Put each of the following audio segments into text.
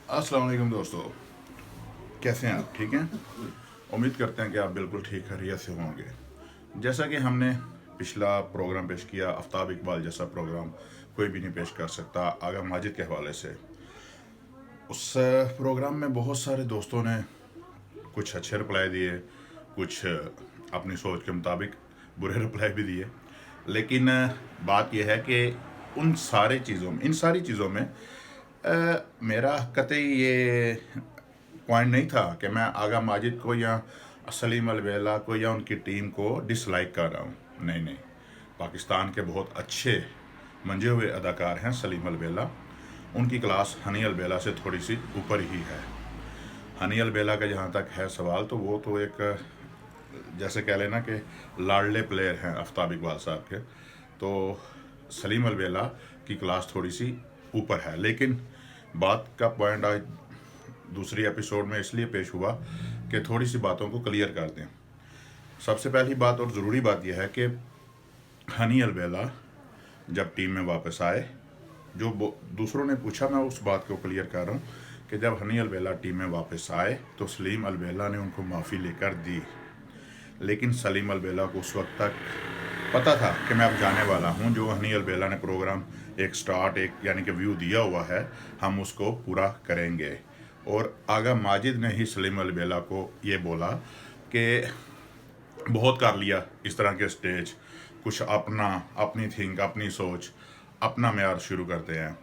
अस्सलाम वालेकुम दोस्तों, कैसे हैं आप? ठीक हैं। उम्मीद करते हैं कि आप बिल्कुल ठीक खैरियत से होंगे। जैसा कि हमने पिछला प्रोग्राम पेश किया, आफ्ताब इकबाल जैसा प्रोग्राम कोई भी नहीं पेश कर सकता आगा माजिद के हवाले से। उस प्रोग्राम में बहुत सारे दोस्तों ने कुछ अच्छे रिप्लाई दिए, कुछ अपनी सोच के मुताबिक बुरे रिप्लाई भी दिए। लेकिन बात यह है कि इन सारी चीज़ों में मेरा कतई ये पॉइंट नहीं था कि मैं आगा माजिद को या सलीम अलवेला को या उनकी टीम को डिसलाइक कर रहा हूँ। नहीं नहीं, पाकिस्तान के बहुत अच्छे मंजे हुए अदाकार हैं सलीम अलवेला। उनकी क्लास हनी अलवेला से थोड़ी सी ऊपर ही है। हनी अलवेला का जहाँ तक है सवाल, तो वो तो एक जैसे कह लेना कि लाडले प्लेयर हैं आफ्ताब इकबाल साहब के। तो सलीम अलवेला की क्लास थोड़ी सी ऊपर है। लेकिन बात का पॉइंट आज दूसरी एपिसोड में इसलिए पेश हुआ कि थोड़ी सी बातों को क्लियर कर दें। सबसे पहली बात और ज़रूरी बात यह है कि हनी अलवेला जब टीम में वापस आए, जो दूसरों ने पूछा, मैं उस बात को क्लियर कर रहा हूँ कि जब हनी अलवेला टीम में वापस आए तो सलीम अलवेला ने उनको माफ़ी लेकर दी। लेकिन सलीम अलवेला को उस वक्त तक पता था कि मैं अब जाने वाला हूँ। जो हनी अलवेला ने प्रोग्राम एक यानी कि व्यू दिया हुआ है, हम उसको पूरा करेंगे। और आगा माजिद ने ही सलीम अलवेला को ये बोला कि बहुत कर लिया इस तरह के स्टेज, कुछ अपनी थिंक, अपनी सोच, अपना म्यार शुरू करते हैं,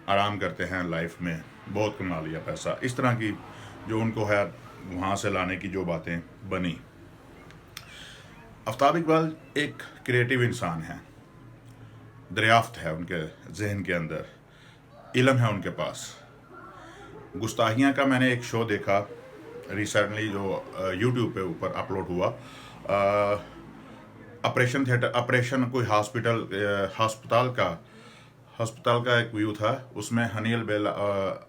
आराम करते हैं लाइफ में, बहुत कमा लिया पैसा, इस तरह की जो उनको है वहाँ से लाने की जो बातें बनी। आफ्ताब इकबाल एक क्रिएटिव इंसान है, दरियाफ्त है उनके जहन के अंदर, इल्म है उनके पास। गुस्ताखियाँ का मैंने एक शो देखा रिसेंटली जो यूट्यूब पे ऊपर अपलोड हुआ। ऑपरेशन कोई हस्पताल का एक व्यू था। उसमें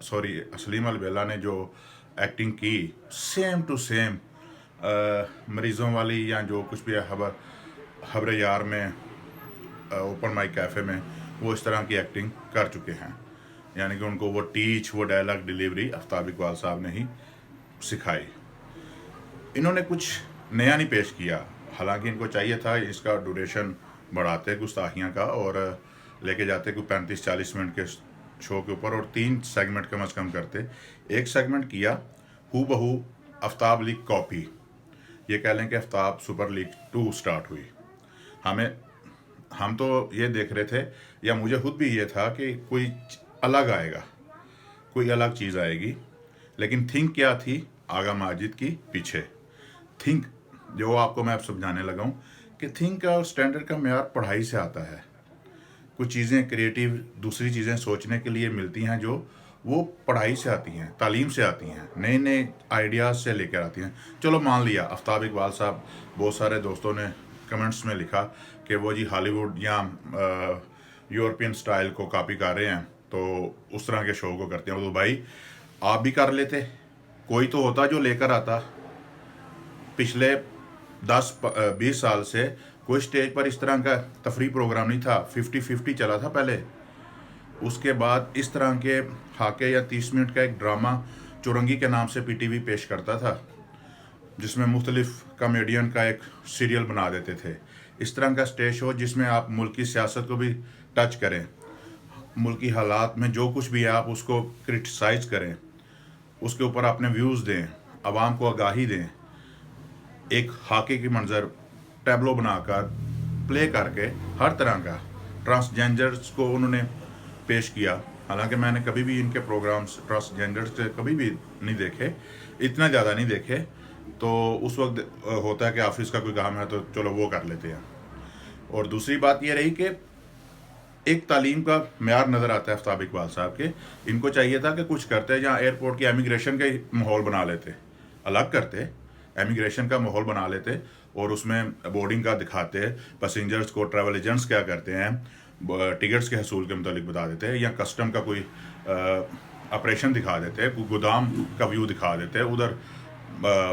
सलीम अलवेला ने जो एक्टिंग की, सेम टू सेम मरीज़ों वाली या जो कुछ भी खबर यार में, ओपन माइक कैफ़े में, वो इस तरह की एक्टिंग कर चुके हैं। यानी कि उनको वो डायलॉग डिलीवरी आफ्ताब इकबाल साहब ने ही सिखाई। इन्होंने कुछ नया नहीं पेश किया। हालांकि इनको चाहिए था इसका ड्यूरेशन बढ़ाते गुस्ताखियाँ का और लेके जाते कोई 35-40 मिनट के शो के ऊपर, और 3 सेगमेंट कम अज़ कम करते। एक सेगमेंट किया हू बहू आफ्ताब लीग कॉपी, ये कह लें कि आफ्ताब सुपर लीग 2 स्टार्ट हुई। हम तो ये देख रहे थे, या मुझे खुद भी ये था कि कोई अलग आएगा, कोई अलग चीज़ आएगी। लेकिन थिंक क्या थी आगा माजिद की पीछे? थिंक जो आपको मैं अब समझाने लगा हूँ कि थिंक का स्टैंडर्ड का मेयार पढ़ाई से आता है। कुछ चीज़ें क्रिएटिव, दूसरी चीज़ें सोचने के लिए मिलती हैं जो वो पढ़ाई से आती हैं, तालीम से आती हैं, नए नए आइडियाज़ से लेकर आती हैं। चलो मान लिया आफ्ताब इकबाल साहब, बहुत सारे दोस्तों ने कमेंट्स में लिखा कि वो जी हॉलीवुड या यूरोपियन स्टाइल को कॉपी कर रहे हैं, तो उस तरह के शो को करते हैं। तो भाई आप भी कर लेते, कोई तो होता जो लेकर आता। पिछले 10-20 साल से कोई स्टेज पर इस तरह का तफरी प्रोग्राम नहीं था। 50-50 चला था पहले, उसके बाद इस तरह के हाके या 30 मिनट का एक ड्रामा चुरंगी के नाम से पीटीवी पेश करता था, जिसमें मुख्तलिफ कॉमेडियन का एक सीरियल बना देते थे। इस तरह का स्टेज शो जिसमें आप मुल्क की सियासत को भी टच करें, मुल्की हालात में जो कुछ भी है आप उसको क्रिटिसाइज करें, उसके ऊपर अपने व्यूज़ दें, आवाम को आगाही दें। एक हाके की मंजर टैबलो बनाकर प्ले करके हर तरह का ट्रांसजेंडर्स को उन्होंने पेश किया। हालांकि मैंने कभी भी इनके प्रोग्राम्स ट्रांसजेंडर्स के कभी भी नहीं देखे, इतना ज़्यादा नहीं देखे। तो उस वक्त होता है कि ऑफिस का कोई काम है तो चलो वो कर लेते हैं। और दूसरी बात ये रही कि एक तालीम का म्यार नज़र आता है आफ्ताब इकबाल साहब के। इनको चाहिए था कि कुछ करते जहाँ एयरपोर्ट की एमिग्रेशन का माहौल बना लेते, अलग करते, एमिग्रेशन का माहौल बना लेते और उसमें बोर्डिंग का दिखाते, पैसेंजर्स को ट्रैवल एजेंट्स क्या करते हैं, टिकट्स के हसूल के मुतालिक बता देते हैं, या कस्टम का कोई ऑपरेशन दिखा देते, कोई गोदाम का व्यू दिखा देते, उधर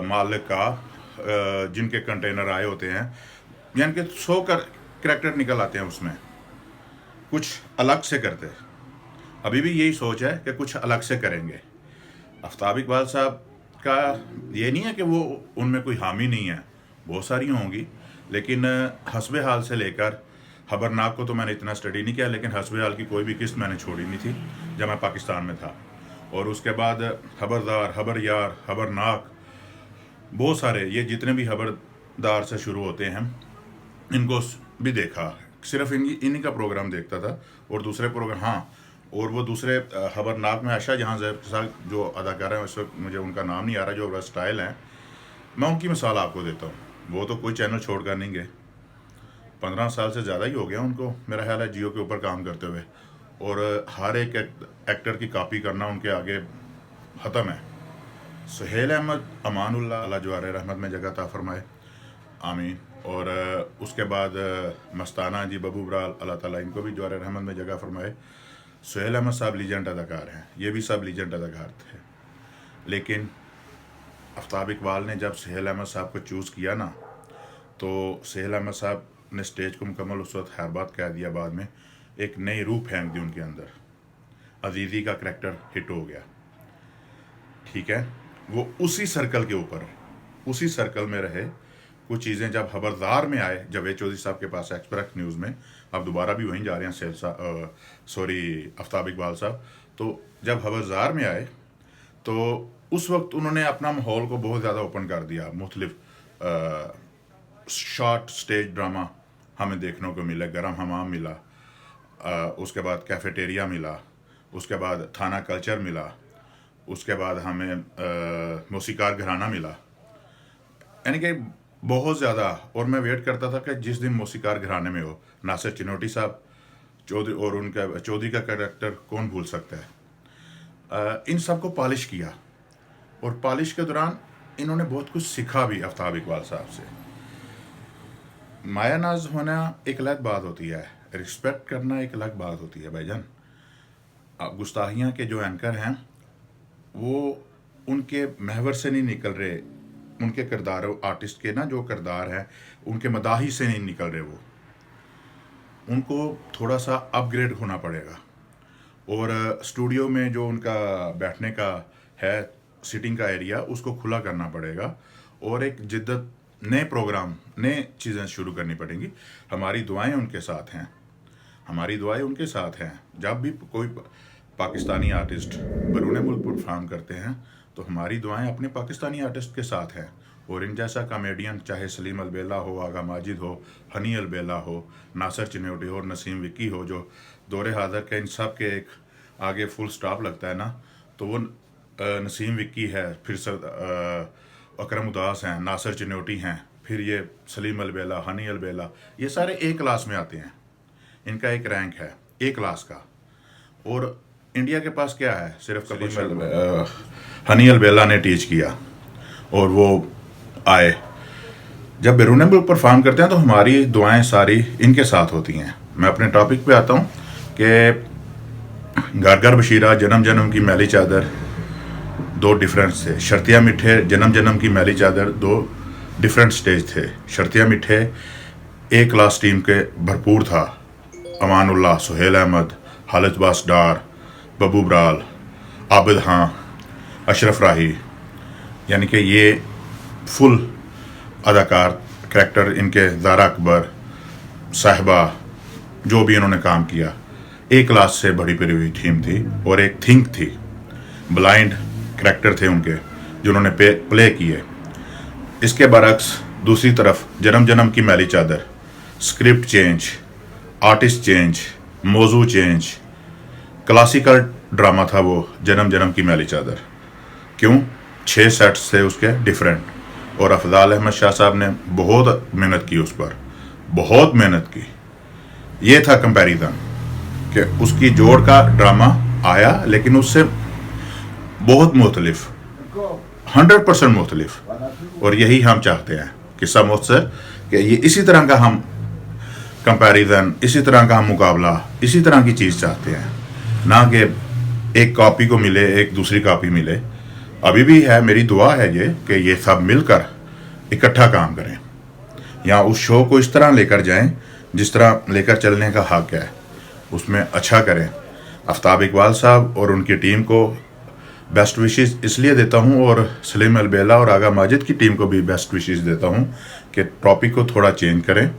मालिक का जिनके कंटेनर आए होते हैं, यानी कि 100 करैक्टर निकल आते हैं उसमें। कुछ अलग से करते, अभी भी यही सोच है कि कुछ अलग से करेंगे। आफ्ताब इकबाल साहब का ये नहीं है कि वो उनमें कोई हामी नहीं है, बहुत सारी होंगी, लेकिन हस्बे हाल से लेकर खबरनाक को तो मैंने इतना स्टडी नहीं किया, लेकिन हस्बे हाल की कोई भी किस्त मैंने छोड़ी नहीं थी जब मैं पाकिस्तान में था। और उसके बाद खबरदार, खबर यार, खबरनाक, बहुत सारे ये जितने भी खबरदार से शुरू होते हैं इनको भी देखा। सिर्फ इन्हीं का प्रोग्राम देखता था और दूसरे प्रोग्राम, हाँ, और वो दूसरे खबरनाक में आशा जहाँ जैब के साथ जो अदाकार हैं, उस वक्त मुझे उनका नाम नहीं आ रहा, जो उनका स्टाइल है, मैं उनकी मिसाल आपको देता हूँ। वो तो कोई चैनल छोड़ कर नहीं गए, 15 साल से ज़्यादा ही हो गया उनको मेरा ख्याल है जियो के ऊपर काम करते हुए, और हर एक एक्टर की कॉपी करना उनके आगे ख़त्म है। सुहेल अहमद, अमानुल्लाह, अल्लाह जवार रहमत में जगह ता फरमाए, आमीन। और उसके बाद मस्ताना जी, बबू बराल, अल्लाह ताला इनको भी जवार रहमत में जगह फरमाए। सुहेल अहमद साहब लीजेंड अदाकार हैं, ये भी सब लीजेंड अदाकार थे। लेकिन आफ्ताब इकबाल ने जब सुहेल अहमद साहब को चूज़ किया ना, तो सुहेल अहमद साहब ने स्टेज को मुकम्मल उस वक्त खैर बात कह दिया, बाद में एक नई रूह फेंक दी उनके अंदर, अजीज़ी का करैक्टर हिट हो गया। ठीक है, वो उसी सर्कल के ऊपर, उसी सर्कल में रहे। कुछ चीज़ें जब खबरदार में आए, जावेद चौधरी साहब के पास एक्सप्रेस न्यूज़ में, अब दोबारा भी वहीं जा रहे हैं आफ्ताब इकबाल साहब, तो जब खबरदार में आए तो उस वक्त उन्होंने अपना माहौल को बहुत ज़्यादा ओपन कर दिया। मुख्तलिफ शॉर्ट स्टेज ड्रामा हमें देखने को मिला, गरम हमाम मिला, उसके बाद कैफेटेरिया मिला, उसके बाद थाना कल्चर मिला, उसके बाद हमें मौसीकार घराना मिला, यानी कि बहुत ज़्यादा। और मैं वेट करता था कि जिस दिन मौसीकार घराने में हो नासिर चिनोटी साहब, चौधरी, और उनका चौधरी का कैरेक्टर कौन भूल सकता है। इन सब को पॉलिश किया, और पॉलिश के दौरान इन्होंने बहुत कुछ सीखा भी आफ्ताब इकबाल साहब से। माया नाज होना एक अलग बात होती है, रिस्पेक्ट करना एक अलग बात होती है भाईजान। गुस्ताखियाँ के जो एंकर हैं वो उनके महवर से नहीं निकल रहे, उनके किरदार, आर्टिस्ट के ना जो किरदार हैं उनके मदाही से नहीं निकल रहे, वो उनको थोड़ा सा अपग्रेड होना पड़ेगा। और स्टूडियो में जो उनका बैठने का है, सिटिंग का एरिया, उसको खुला करना पड़ेगा, और एक जिद्दत, नए प्रोग्राम, नए चीज़ें शुरू करनी पड़ेंगी। हमारी दुआएं उनके साथ हैं, हमारी दुआएं उनके साथ हैं। जब भी कोई पाकिस्तानी आर्टिस्ट बरूने मुल्क परफॉर्म करते हैं तो हमारी दुआएं अपने पाकिस्तानी आर्टिस्ट के साथ हैं। और इन जैसा कॉमेडियन, चाहे सलीम अलबेला हो, आगा माजिद हो, हनी अलबेला हो, नासिर चिन्योटी हो, नसीम विक्की हो, जो दौरे हाज़र के इन सब के एक आगे फुल स्टॉप लगता है ना, तो वो नसीम विक्की है, फिर अकरम उदास हैं, नासिर चिन्योटी हैं, फिर ये सलीम अलबेला, हनी अलबेला, ये सारे एक क्लास में आते हैं। इनका एक रैंक है एक क्लास का। और इंडिया के पास क्या है, सिर्फ हनी अलबेला ने टीच किया और वो आए। जब बैरून मुल्क परफॉर्म करते हैं तो हमारी दुआएं सारी इनके साथ होती हैं। मैं अपने टॉपिक पे आता हूँ कि घर घर बशीरा, जन्म जन्म की मैली चादर, दो डिफरेंस थे। शर्तिया मिठे, जन्म जन्म की मैली चादर, दो डिफरेंट स्टेज थे। शर्तिया मिठे एक क्लास टीम के भरपूर था, अमानुल्लाह, सुहेल अहमद, खालिद अब्बास डार, बबू बराल, आबिद हाँ, अशरफ राही, यानी कि ये फुल अदाकार करैक्टर इनके, ज़ारा अकबर साहिबा, जो भी इन्होंने काम किया, एक क्लास से बड़ी पड़ी हुई टीम थी। और एक थिंक थी, ब्लाइंड करैक्टर थे उनके जो उन्होंने प्ले किए। इसके बरक्स दूसरी तरफ जन्म जन्म की मैली चादर, स्क्रिप्ट चेंज, आर्टिस्ट चेंज, मौजू चेंज, क्लासिकल ड्रामा था वो जन्म जन्म की मैली चादर। क्यों? 6 सेट्स थे उसके डिफरेंट, और अफजाल अहमद शाह साहब ने बहुत मेहनत की उस पर, बहुत मेहनत की। ये था कंपैरिजन कि उसकी जोड़ का ड्रामा आया, लेकिन उससे बहुत मुख्तलिफ, 100% मुख्तलिफ। और यही हम चाहते हैं किस्सा मुख्तर, कि ये इसी तरह का हम कंपैरिजन, इसी तरह का हम मुकाबला, इसी तरह की चीज़ चाहते हैं, ना कि एक कॉपी को मिले, एक दूसरी कॉपी मिले। अभी भी है, मेरी दुआ है ये कि ये सब मिलकर इकट्ठा काम करें, या उस शो को इस तरह लेकर जाएं जिस तरह लेकर चलने का हक है, उसमें अच्छा करें। आफ्ताब इकबाल साहब और उनकी टीम को बेस्ट विशेस इसलिए देता हूँ, और सलीम अलबेला और आगा माजिद की टीम को भी बेस्ट विशेस देता हूँ कि टॉपिक को थोड़ा चेंज करें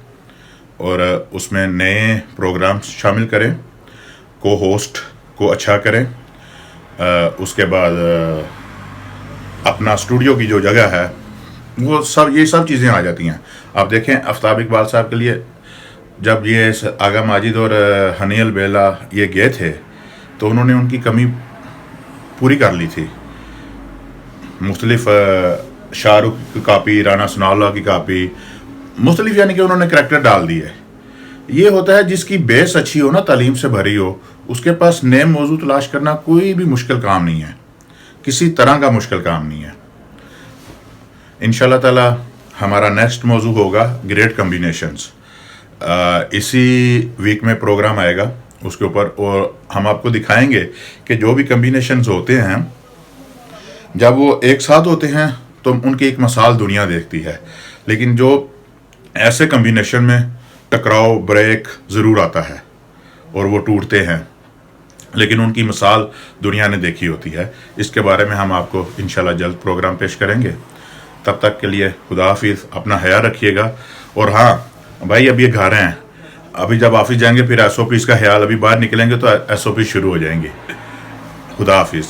और उसमें नए प्रोग्राम्स शामिल करें, को होस्ट को अच्छा करें। उसके बाद अपना स्टूडियो की जो जगह है वो सब, ये सब चीज़ें आ जाती हैं। आप देखें आफ्ताब इकबाल साहब के लिए जब ये आगा माजिद और हनी अलबेला ये गए थे तो उन्होंने उनकी कमी पूरी कर ली थी। मुख्तलिफ शाहरुख की कापी, राना सनाउल्लाह की कापी, मुख्तलिफ, यानी कि उन्होंने करैक्टर डाल दिए। ये होता है जिसकी बेस अच्छी हो ना, तालीम से भरी हो, उसके पास नए मौजू तलाश करना कोई भी मुश्किल काम नहीं है, किसी तरह का मुश्किल काम नहीं है। इंशाल्लाह ताला हमारा नेक्स्ट मौजू होगा ग्रेट कम्बिनेशंस। इसी वीक में प्रोग्राम आएगा उसके ऊपर, और हम आपको दिखाएंगे कि जो भी कम्बिनेशंस होते हैं जब वो एक साथ होते हैं तो उनकी एक मिसाल दुनिया देखती है, लेकिन जो ऐसे कम्बिनेशन में टकराव, ब्रेक ज़रूर आता है और वो टूटते हैं, लेकिन उनकी मिसाल दुनिया ने देखी होती है। इसके बारे में हम आपको इंशाल्लाह जल्द प्रोग्राम पेश करेंगे। तब तक के लिए खुदा हाफिज़, अपना ख्याल रखिएगा। और हाँ भाई, अब ये घर हैं, अभी जब ऑफिस जाएंगे फिर SOPs का ख्याल, अभी बाहर निकलेंगे तो SOP शुरू हो जाएंगे। खुदा हाफिज़।